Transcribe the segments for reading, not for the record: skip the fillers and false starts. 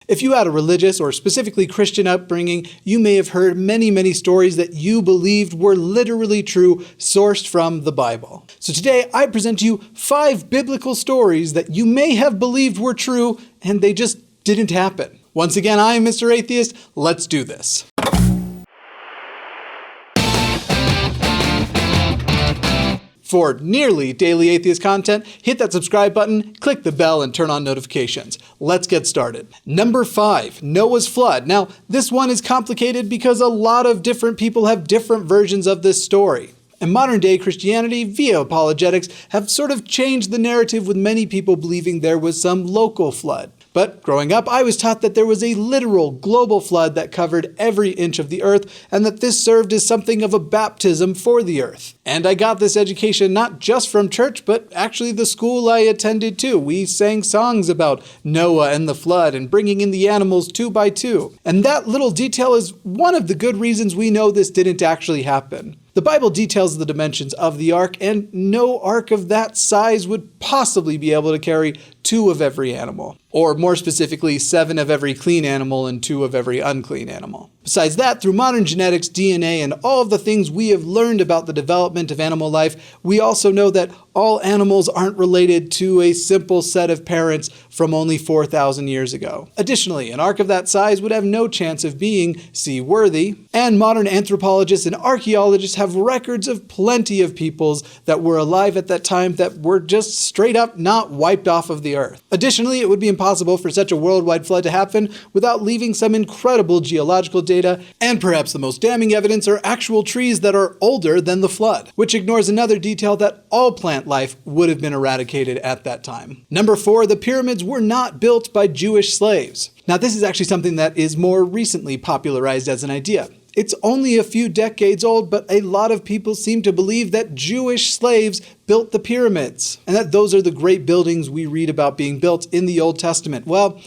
If you had a religious or specifically Christian upbringing, you may have heard many stories that you believed were literally true, sourced from the Bible. So today I present to you 5 biblical stories that you may have believed were true and they just didn't happen. Once again, I am Mr. Atheist. Let's do this. For nearly daily atheist content, hit that subscribe button, click the bell, and turn on notifications. Let's get started. Number 5, Noah's flood. Now, this one is complicated because a lot of different people have different versions of this story. In modern day Christianity, via apologetics, have sort of changed the narrative with many people believing there was some local flood. But growing up, I was taught that there was a literal global flood that covered every inch of the earth, and that this served as something of a baptism for the earth. And I got this education not just from church, but actually the school I attended too. We sang songs about Noah and the flood and bringing in the animals 2 by 2. And that little detail is one of the good reasons we know this didn't actually happen. The Bible details the dimensions of the ark, and no ark of that size would possibly be able to carry 2 of every animal. Or more specifically, 7 of every clean animal and 2 of every unclean animal. Besides that, through modern genetics, DNA, and all of the things we have learned about the development of animal life, we also know that all animals aren't related to a simple set of parents from only 4,000 years ago. Additionally, an ark of that size would have no chance of being seaworthy, and modern anthropologists and archaeologists have records of plenty of peoples that were alive at that time that were just straight up not wiped off of the earth. Additionally, it would be impossible for such a worldwide flood to happen without leaving some incredible geological data, and perhaps the most damning evidence are actual trees that are older than the flood, which ignores another detail that all plant life would have been eradicated at that time. Number 4, the pyramids were not built by Jewish slaves. Now, this is actually something that is more recently popularized as an idea. It's only a few decades old, but a lot of people seem to believe that Jewish slaves built the pyramids, and that those are the great buildings we read about being built in the Old Testament. Well,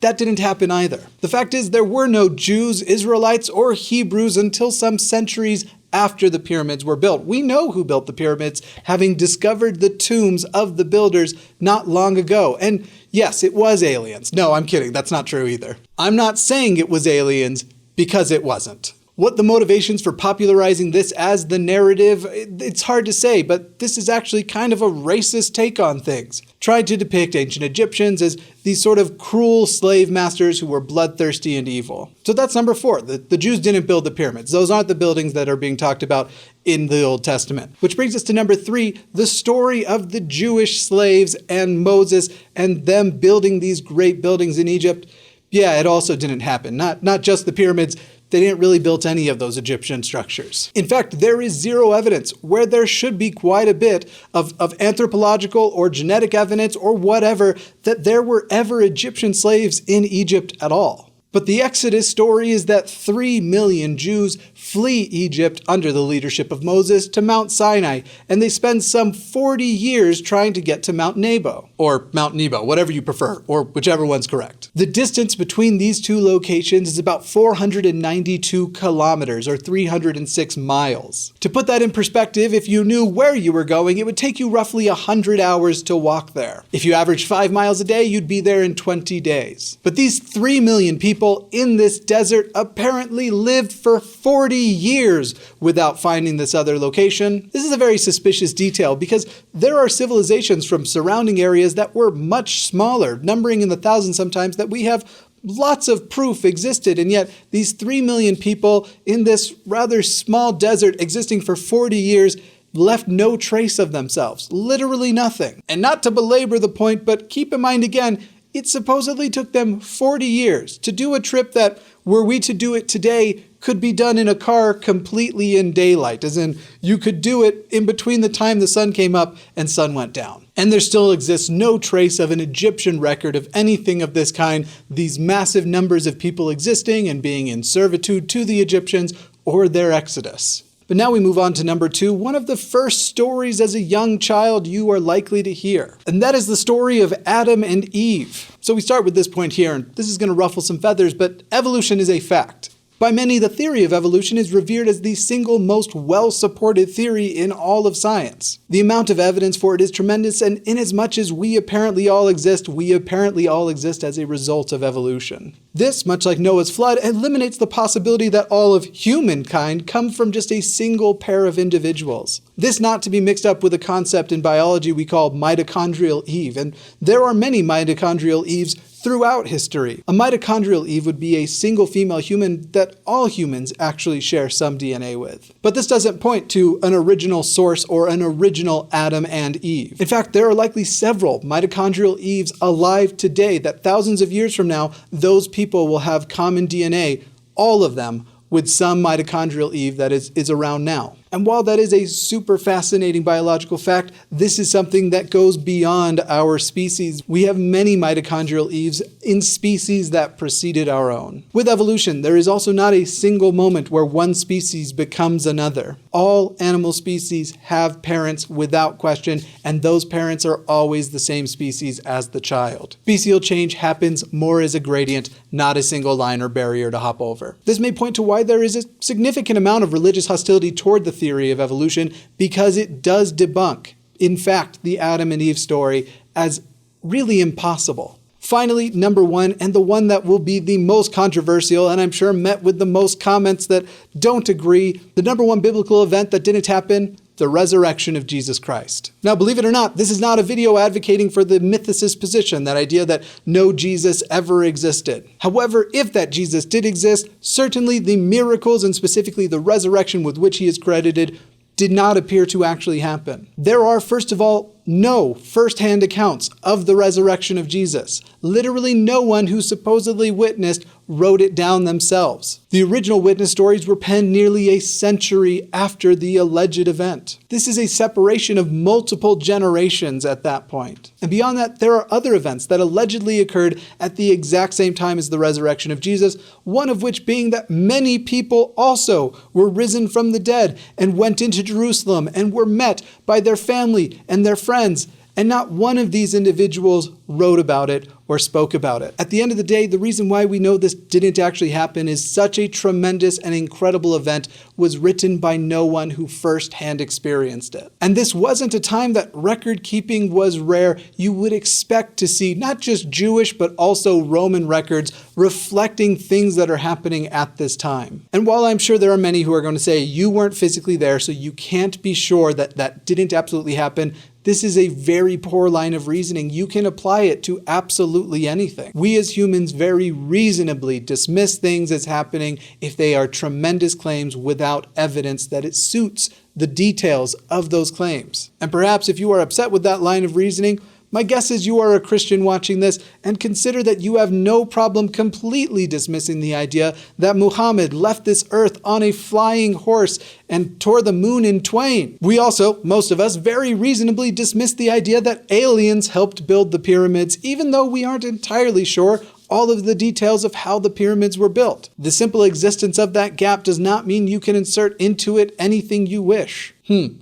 that didn't happen either. The fact is, there were no Jews, Israelites, or Hebrews until some centuries after the pyramids were built. We know who built the pyramids, having discovered the tombs of the builders not long ago. And yes, it was aliens. No, I'm kidding. That's not true either. I'm not saying it was aliens because it wasn't. What the motivations for popularizing this as the narrative, it's hard to say, but this is actually kind of a racist take on things. Tried to depict ancient Egyptians as these sort of cruel slave masters who were bloodthirsty and evil. So that's number 4. The Jews didn't build the pyramids. Those aren't the buildings that are being talked about in the Old Testament. Which brings us to number 3, the story of the Jewish slaves and Moses and them building these great buildings in Egypt. Yeah, it also didn't happen. Not just the pyramids. They didn't really build any of those Egyptian structures. In fact, there is zero evidence, where there should be quite a bit of anthropological or genetic evidence or whatever, that there were ever Egyptian slaves in Egypt at all. But the Exodus story is that 3 million Jews flee Egypt under the leadership of Moses to Mount Sinai, and they spend some 40 years trying to get to Mount Nebo, or Mount Nebo, whatever you prefer, or whichever one's correct. The distance between these 2 locations is about 492 kilometers, or 306 miles. To put that in perspective, if you knew where you were going, it would take you roughly 100 hours to walk there. If you averaged 5 miles a day, you'd be there in 20 days. But these 3 million people in this desert apparently lived for 40 years without finding this other location. This is a very suspicious detail because there are civilizations from surrounding areas that were much smaller, numbering in the thousands sometimes, that we have lots of proof existed, and yet these 3 million people in this rather small desert existing for 40 years left no trace of themselves, literally nothing. And not to belabor the point, but keep in mind again, it supposedly took them 40 years to do a trip that, were we to do it today, could be done in a car completely in daylight, as in you could do it in between the time the sun came up and sun went down. And there still exists no trace of an Egyptian record of anything of this kind, these massive numbers of people existing and being in servitude to the Egyptians or their exodus. But now we move on to number 2, one of the first stories as a young child you are likely to hear. And that is the story of Adam and Eve. So we start with this point here, and this is going to ruffle some feathers, but evolution is a fact. By many, the theory of evolution is revered as the single most well-supported theory in all of science. The amount of evidence for it is tremendous, and inasmuch as we apparently all exist as a result of evolution. This, much like Noah's flood, eliminates the possibility that all of humankind come from just a single pair of individuals. This not to be mixed up with a concept in biology we call mitochondrial Eve, and there are many mitochondrial Eves throughout history. A mitochondrial Eve would be a single female human that all humans actually share some DNA with. But this doesn't point to an original source or an original Adam and Eve. In fact, there are likely several mitochondrial Eves alive today that thousands of years from now, those people will have common DNA, all of them, with some mitochondrial Eve that is around now. And while that is a super fascinating biological fact, this is something that goes beyond our species. We have many mitochondrial Eves in species that preceded our own. With evolution, there is also not a single moment where one species becomes another. All animal species have parents without question, and those parents are always the same species as the child. Special change happens more as a gradient, not a single line or barrier to hop over. This may point to why there is a significant amount of religious hostility toward the theory of evolution, because it does debunk, in fact, the Adam and Eve story as really impossible. Finally, number one, and the one that will be the most controversial, and I'm sure met with the most comments that don't agree, the number one biblical event that didn't happen: the resurrection of Jesus Christ. Now, believe it or not, this is not a video advocating for the mythicist position, that idea that no Jesus ever existed. However, if that Jesus did exist, certainly the miracles, and specifically the resurrection with which he is credited, did not appear to actually happen. There are, first of all, no first-hand accounts of the resurrection of Jesus. Literally no one who supposedly witnessed wrote it down themselves. The original witness stories were penned nearly a century after the alleged event. This is a separation of multiple generations at that point. And beyond that, there are other events that allegedly occurred at the exact same time as the resurrection of Jesus, one of which being that many people also were risen from the dead and went into Jerusalem and were met by their family and their friends, and not one of these individuals wrote about it or spoke about it. At the end of the day, the reason why we know this didn't actually happen is such a tremendous and incredible event was written by no one who firsthand experienced it. And this wasn't a time that record keeping was rare. You would expect to see not just Jewish, but also Roman records reflecting things that are happening at this time. And while I'm sure there are many who are going to say you weren't physically there, so you can't be sure that that didn't absolutely happen, this is a very poor line of reasoning. You can apply it to absolutely anything. We as humans very reasonably dismiss things as happening if they are tremendous claims without evidence that it suits the details of those claims. And perhaps if you are upset with that line of reasoning, my guess is you are a Christian watching this, and consider that you have no problem completely dismissing the idea that Muhammad left this earth on a flying horse and tore the moon in twain. We also, most of us, very reasonably dismiss the idea that aliens helped build the pyramids, even though we aren't entirely sure all of the details of how the pyramids were built. The simple existence of that gap does not mean you can insert into it anything you wish.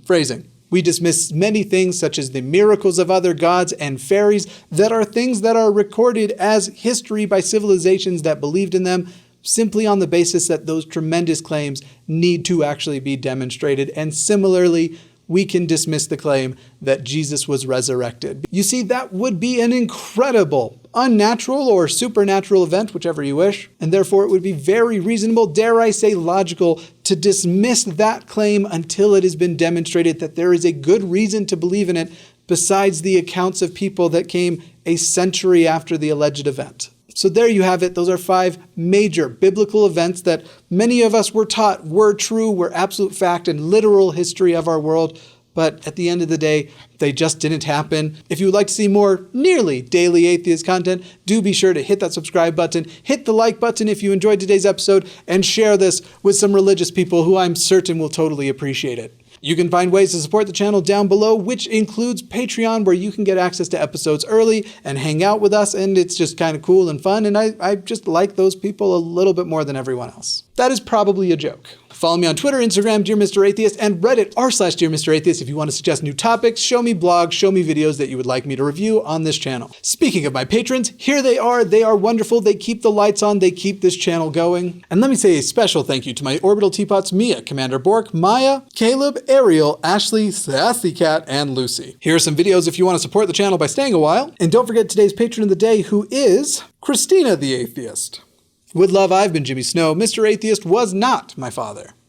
Phrasing. We dismiss many things such as the miracles of other gods and fairies that are things that are recorded as history by civilizations that believed in them, simply on the basis that those tremendous claims need to actually be demonstrated. And similarly, we can dismiss the claim that Jesus was resurrected. You see, that would be an incredible, unnatural or supernatural event, whichever you wish, and therefore it would be very reasonable, dare I say logical, to dismiss that claim until it has been demonstrated that there is a good reason to believe in it besides the accounts of people that came a century after the alleged event. So there you have it. Those are 5 major biblical events that many of us were taught were true, were absolute fact and literal history of our world. But at the end of the day, they just didn't happen. If you would like to see more nearly daily atheist content, do be sure to hit that subscribe button, hit the like button if you enjoyed today's episode, and share this with some religious people who I'm certain will totally appreciate it. You can find ways to support the channel down below, which includes Patreon, where you can get access to episodes early and hang out with us, and it's just kind of cool and fun, and I just like those people a little bit more than everyone else. That is probably a joke. Follow me on Twitter, Instagram, Dear Mr. Atheist, and Reddit r/Dear Mr. Atheist if you want to suggest new topics, show me blogs, show me videos that you would like me to review on this channel. Speaking of my patrons, here they are. They are wonderful. They keep the lights on. They keep this channel going. And let me say a special thank you to my Orbital Teapots, Mia, Commander Bork, Maya, Caleb, Ariel, Ashley, Sassy Cat, and Lucy. Here are some videos if you want to support the channel by staying a while. And don't forget today's patron of the day, who is Christina the Atheist. With love, I've been Jimmy Snow. Mr. Atheist was not my father.